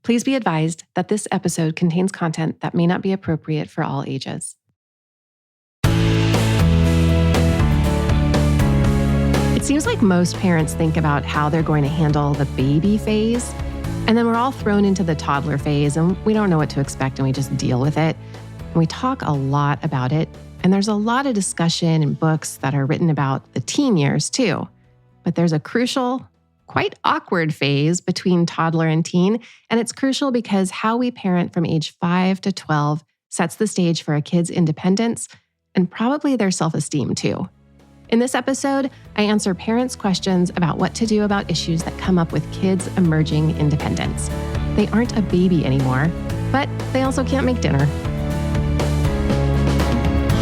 Please be advised that this episode contains content that may not be appropriate for all ages. It seems like most parents think about how they're going to handle the baby phase, and then we're all thrown into the toddler phase and we don't know what to expect and we just deal with it. And we talk a lot about it, and there's a lot of discussion and books that are written about the teen years too. But there's a crucial, quite awkward phase between toddler and teen, and it's crucial because how we parent from age 5 to 12 sets the stage for a kid's independence and probably their self-esteem too. In this episode, I answer parents' questions about what to do about issues that come up with kids' emerging independence. They aren't a baby anymore, but they also can't make dinner.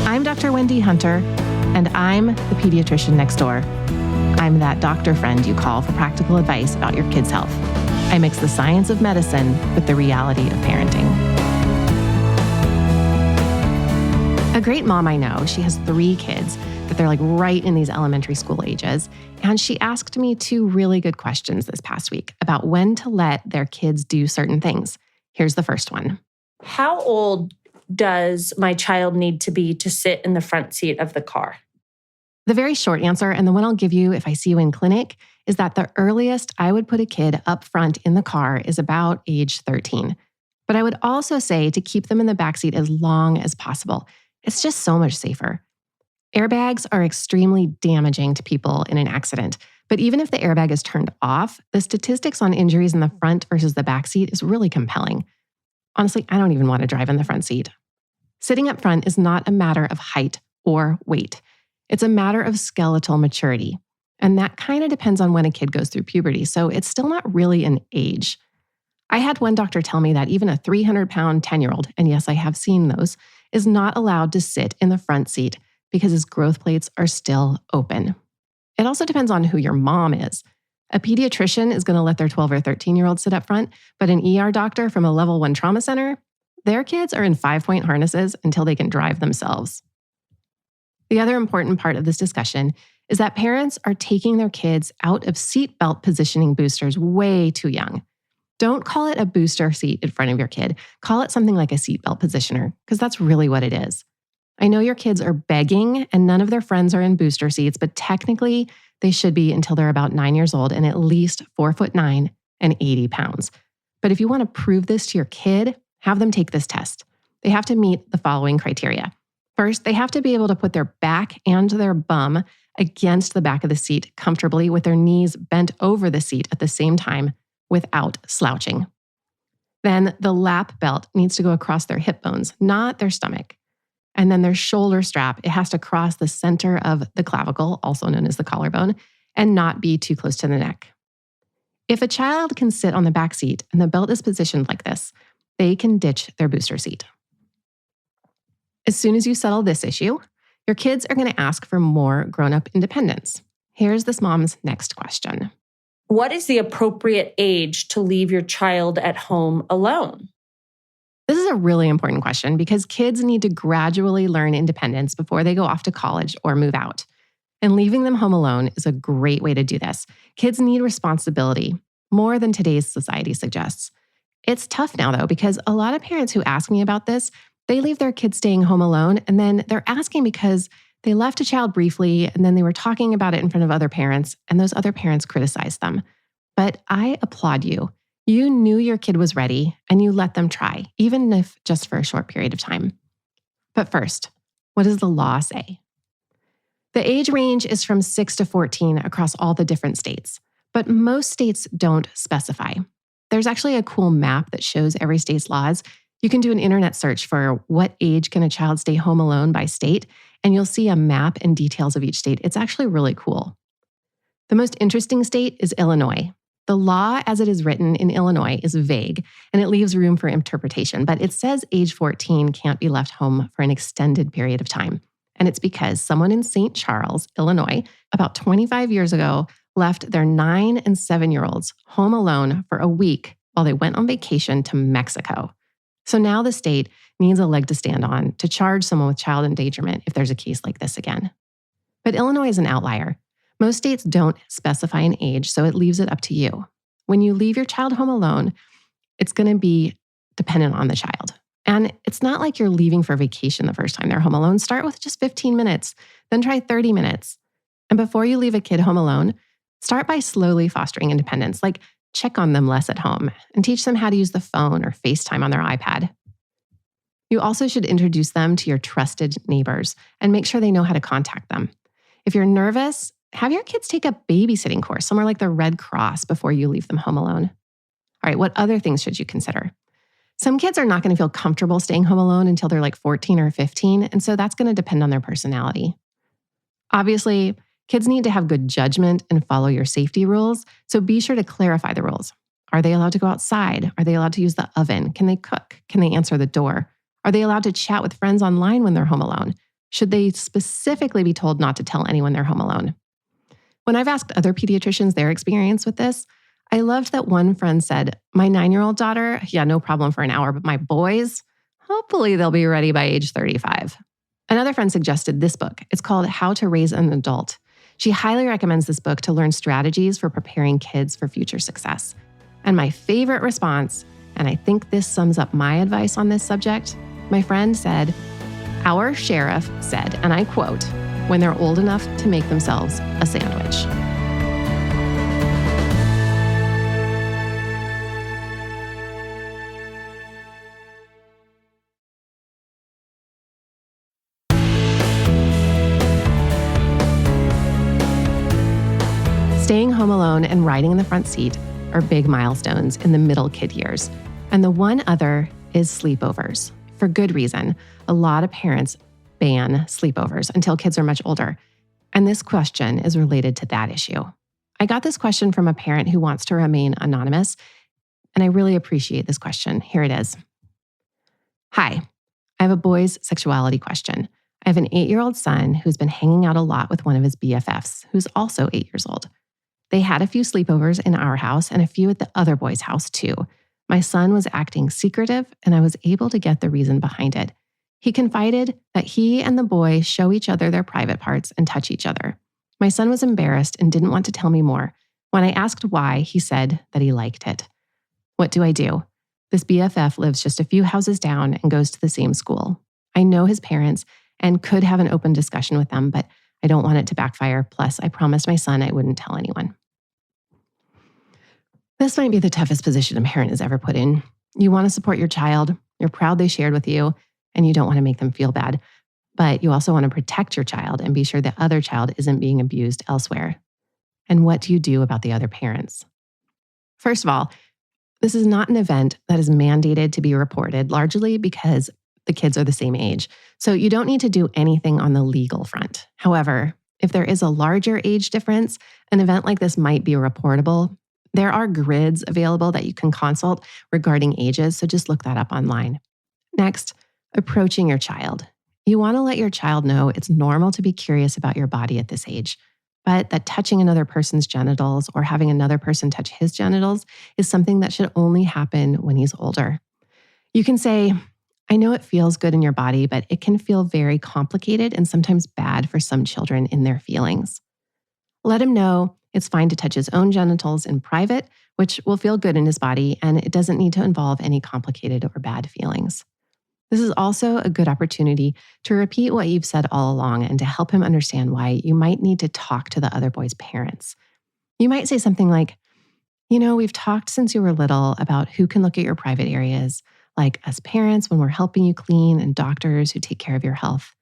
I'm Dr. Wendy Hunter, and I'm the pediatrician next door. I'm that doctor friend you call for practical advice about your kid's health. I mix the science of medicine with the reality of parenting. A great mom I know, she has 3 kids, but they're like right in these elementary school ages. And she asked me 2 really good questions this past week about when to let their kids do certain things. Here's the first one. How old does my child need to be to sit in the front seat of the car? The very short answer, and the one I'll give you if I see you in clinic, is that the earliest I would put a kid up front in the car is about age 13. But I would also say to keep them in the backseat as long as possible. It's just so much safer. Airbags are extremely damaging to people in an accident. But even if the airbag is turned off, the statistics on injuries in the front versus the backseat is really compelling. Honestly, I don't even want to drive in the front seat. Sitting up front is not a matter of height or weight. It's a matter of skeletal maturity. And that kind of depends on when a kid goes through puberty, so it's still not really an age. I had one doctor tell me that even a 300-pound 10-year-old, and yes, I have seen those, is not allowed to sit in the front seat because his growth plates are still open. It also depends on who your mom is. A pediatrician is going to let their 12 or 13-year-old sit up front, but an ER doctor from a level 1 trauma center, their kids are in 5-point harnesses until they can drive themselves. The other important part of this discussion is that parents are taking their kids out of seatbelt positioning boosters way too young. Don't call it a booster seat in front of your kid. Call it something like a seatbelt positioner, because that's really what it is. I know your kids are begging and none of their friends are in booster seats, but technically they should be until they're about 9 years old and at least 4'9" and 80 pounds. But if you want to prove this to your kid, have them take this test. They have to meet the following criteria. First, they have to be able to put their back and their bum against the back of the seat comfortably with their knees bent over the seat at the same time without slouching. Then the lap belt needs to go across their hip bones, not their stomach. And then their shoulder strap, it has to cross the center of the clavicle, also known as the collarbone, and not be too close to the neck. If a child can sit on the back seat and the belt is positioned like this, they can ditch their booster seat. As soon as you settle this issue, your kids are going to ask for more grown-up independence. Here's this mom's next question. What is the appropriate age to leave your child at home alone? This is a really important question because kids need to gradually learn independence before they go off to college or move out. And leaving them home alone is a great way to do this. Kids need responsibility more than today's society suggests. It's tough now, though, because a lot of parents who ask me about this, they leave their kids staying home alone, and then they're asking because they left a child briefly, and then they were talking about it in front of other parents, and those other parents criticized them. But I applaud you. You knew your kid was ready, and you let them try, even if just for a short period of time. But first, what does the law say? The age range is from 6 to 14 across all the different states, but most states don't specify. There's actually a cool map that shows every state's laws. You can do an internet search for what age can a child stay home alone by state, and you'll see a map and details of each state. It's actually really cool. The most interesting state is Illinois. The law as it is written in Illinois is vague, and it leaves room for interpretation, but it says age 14 can't be left home for an extended period of time. And it's because someone in St. Charles, Illinois, about 25 years ago, left their 9 and 7-year-olds home alone for a week while they went on vacation to Mexico. So now the state needs a leg to stand on to charge someone with child endangerment if there's a case like this again. But Illinois is an outlier. Most states don't specify an age, so it leaves it up to you. When you leave your child home alone, It's going to be dependent on the child. And it's not like you're leaving for vacation the first time they're home alone. Start with just 15 minutes, then try 30 minutes. And before you leave a kid home alone, start by slowly fostering independence, like check on them less at home and teach them how to use the phone or FaceTime on their iPad. You also should introduce them to your trusted neighbors and make sure they know how to contact them. If you're nervous, have your kids take a babysitting course somewhere like the Red Cross before you leave them home alone. All right, what other things should you consider? Some kids are not going to feel comfortable staying home alone until they're like 14 or 15, and so that's going to depend on their personality. Obviously, kids need to have good judgment and follow your safety rules, so be sure to clarify the rules. Are they allowed to go outside? Are they allowed to use the oven? Can they cook? Can they answer the door? Are they allowed to chat with friends online when they're home alone? Should they specifically be told not to tell anyone they're home alone? When I've asked other pediatricians their experience with this, I loved that one friend said, my 9-year-old daughter, yeah, no problem for an hour, but my boys, hopefully they'll be ready by age 35. Another friend suggested this book. It's called How to Raise an Adult. She highly recommends this book to learn strategies for preparing kids for future success. And my favorite response, and I think this sums up my advice on this subject, my friend said, our sheriff said, and I quote, when they're old enough to make themselves a sandwich. Staying home alone and riding in the front seat are big milestones in the middle kid years. And the one other is sleepovers. For good reason. A lot of parents ban sleepovers until kids are much older. And this question is related to that issue. I got this question from a parent who wants to remain anonymous, and I really appreciate this question. Here it is. Hi, I have a boys' sexuality question. I have an 8-year-old son who's been hanging out a lot with one of his BFFs, who's also 8 years old. They had a few sleepovers in our house and a few at the other boy's house too. My son was acting secretive, and I was able to get the reason behind it. He confided that he and the boy show each other their private parts and touch each other. My son was embarrassed and didn't want to tell me more. When I asked why, he said that he liked it. What do I do? This BFF lives just a few houses down and goes to the same school. I know his parents and could have an open discussion with them, but I don't want it to backfire. Plus, I promised my son I wouldn't tell anyone. This might be the toughest position a parent has ever put in. You want to support your child, you're proud they shared with you, and you don't want to make them feel bad. But you also want to protect your child and be sure the other child isn't being abused elsewhere. And what do you do about the other parents? First of all, this is not an event that is mandated to be reported, largely because the kids are the same age. So you don't need to do anything on the legal front. However, if there is a larger age difference, an event like this might be reportable. There are grids available that you can consult regarding ages, so just look that up online. Next, approaching your child. You want to let your child know it's normal to be curious about your body at this age, but that touching another person's genitals or having another person touch his genitals is something that should only happen when he's older. You can say, I know it feels good in your body, but it can feel very complicated and sometimes bad for some children in their feelings. Let him know it's fine to touch his own genitals in private, which will feel good in his body, and it doesn't need to involve any complicated or bad feelings. This is also a good opportunity to repeat what you've said all along and to help him understand why you might need to talk to the other boy's parents. You might say something like, we've talked since you were little about who can look at your private areas, like us parents when we're helping you clean and doctors who take care of your health.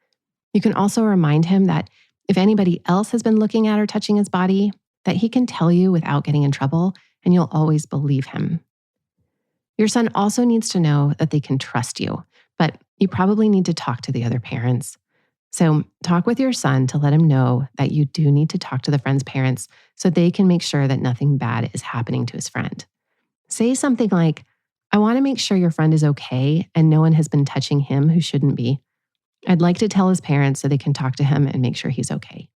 You can also remind him that if anybody else has been looking at or touching his body, that he can tell you without getting in trouble, and you'll always believe him. Your son also needs to know that they can trust you, but you probably need to talk to the other parents. So talk with your son to let him know that you do need to talk to the friend's parents so they can make sure that nothing bad is happening to his friend. Say something like, I want to make sure your friend is okay and no one has been touching him who shouldn't be. I'd like to tell his parents so they can talk to him and make sure he's okay.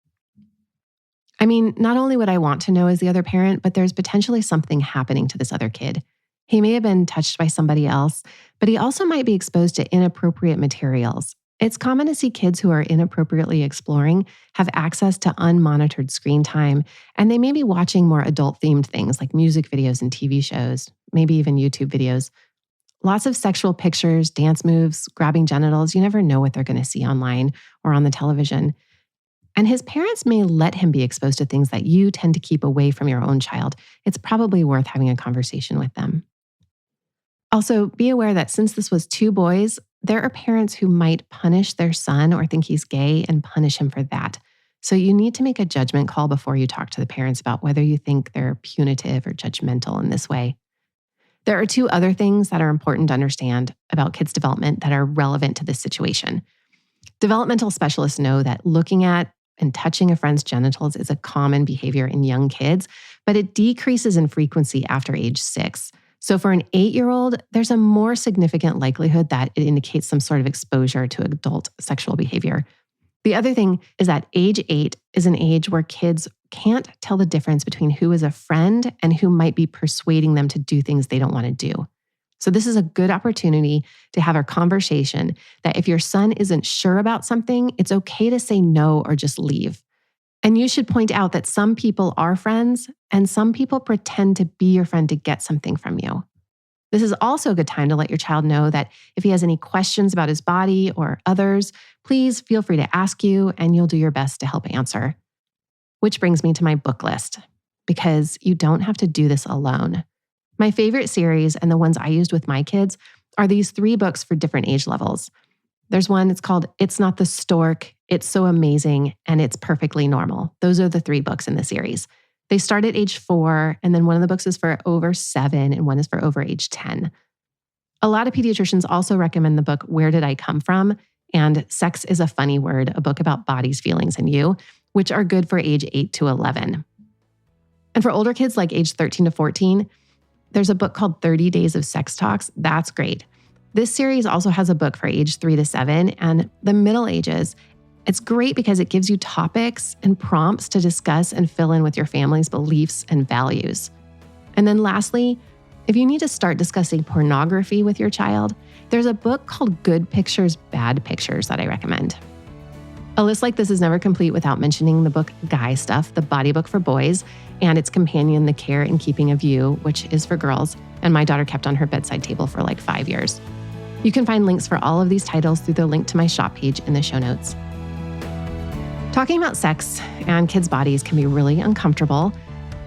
I mean, not only would I want to know as the other parent, but there's potentially something happening to this other kid. He may have been touched by somebody else, but he also might be exposed to inappropriate materials. It's common to see kids who are inappropriately exploring have access to unmonitored screen time, and they may be watching more adult-themed things like music videos and TV shows, maybe even YouTube videos. Lots of sexual pictures, dance moves, grabbing genitals. You never know what they're going to see online or on the television. And his parents may let him be exposed to things that you tend to keep away from your own child. It's probably worth having a conversation with them. Also, be aware that since this was 2 boys, there are parents who might punish their son or think he's gay and punish him for that. So you need to make a judgment call before you talk to the parents about whether you think they're punitive or judgmental in this way. There are 2 other things that are important to understand about kids' development that are relevant to this situation. Developmental specialists know that looking at and touching a friend's genitals is a common behavior in young kids, but it decreases in frequency after age 6. So for an 8-year-old, there's a more significant likelihood that it indicates some sort of exposure to adult sexual behavior. The other thing is that age 8 is an age where kids can't tell the difference between who is a friend and who might be persuading them to do things they don't want to do. So this is a good opportunity to have a conversation that if your son isn't sure about something, it's okay to say no or just leave. And you should point out that some people are friends and some people pretend to be your friend to get something from you. This is also a good time to let your child know that if he has any questions about his body or others, please feel free to ask you and you'll do your best to help answer. Which brings me to my book list, because you don't have to do this alone. My favorite series and the ones I used with my kids are these 3 books for different age levels. There's one, it's called It's Not the Stork, It's So Amazing, and It's Perfectly Normal. Those are the 3 books in the series. They start at age 4, and then one of the books is for over 7, and one is for over age 10. A lot of pediatricians also recommend the book Where Did I Come From? And Sex is a Funny Word, a book about bodies, feelings, and you, which are good for age 8 to 11. And for older kids like age 13 to 14, there's a book called 30 Days of Sex Talks. That's great. This series also has a book for age 3 to 7 and the middle ages. It's great because it gives you topics and prompts to discuss and fill in with your family's beliefs and values. And then lastly, if you need to start discussing pornography with your child, there's a book called Good Pictures, Bad Pictures that I recommend. A list like this is never complete without mentioning the book Guy Stuff, the body book for boys, and its companion, The Care and Keeping of You, which is for girls, and my daughter kept on her bedside table for like 5 years. You can find links for all of these titles through the link to my shop page in the show notes. Talking about sex and kids' bodies can be really uncomfortable.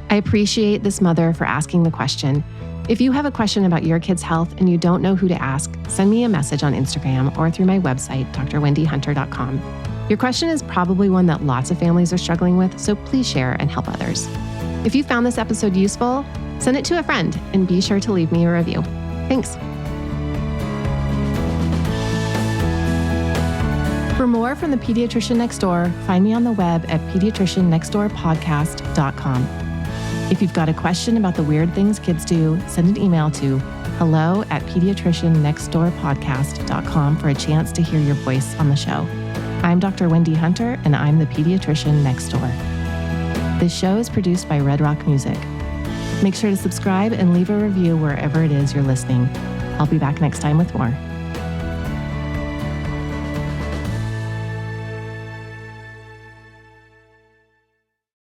I appreciate this mother for asking the question. If you have a question about your kid's health and you don't know who to ask, send me a message on Instagram or through my website, drwendyhunter.com. Your question is probably one that lots of families are struggling with, so please share and help others. If you found this episode useful, send it to a friend and be sure to leave me a review. Thanks. For more from the Pediatrician Next Door, find me on the web at pediatriciannextdoorpodcast.com. If you've got a question about the weird things kids do, send an email to hello@pediatriciannextdoorpodcast.com for a chance to hear your voice on the show. I'm Dr. Wendy Hunter, and I'm the Pediatrician Next Door. This show is produced by Red Rock Music. Make sure to subscribe and leave a review wherever it is you're listening. I'll be back next time with more.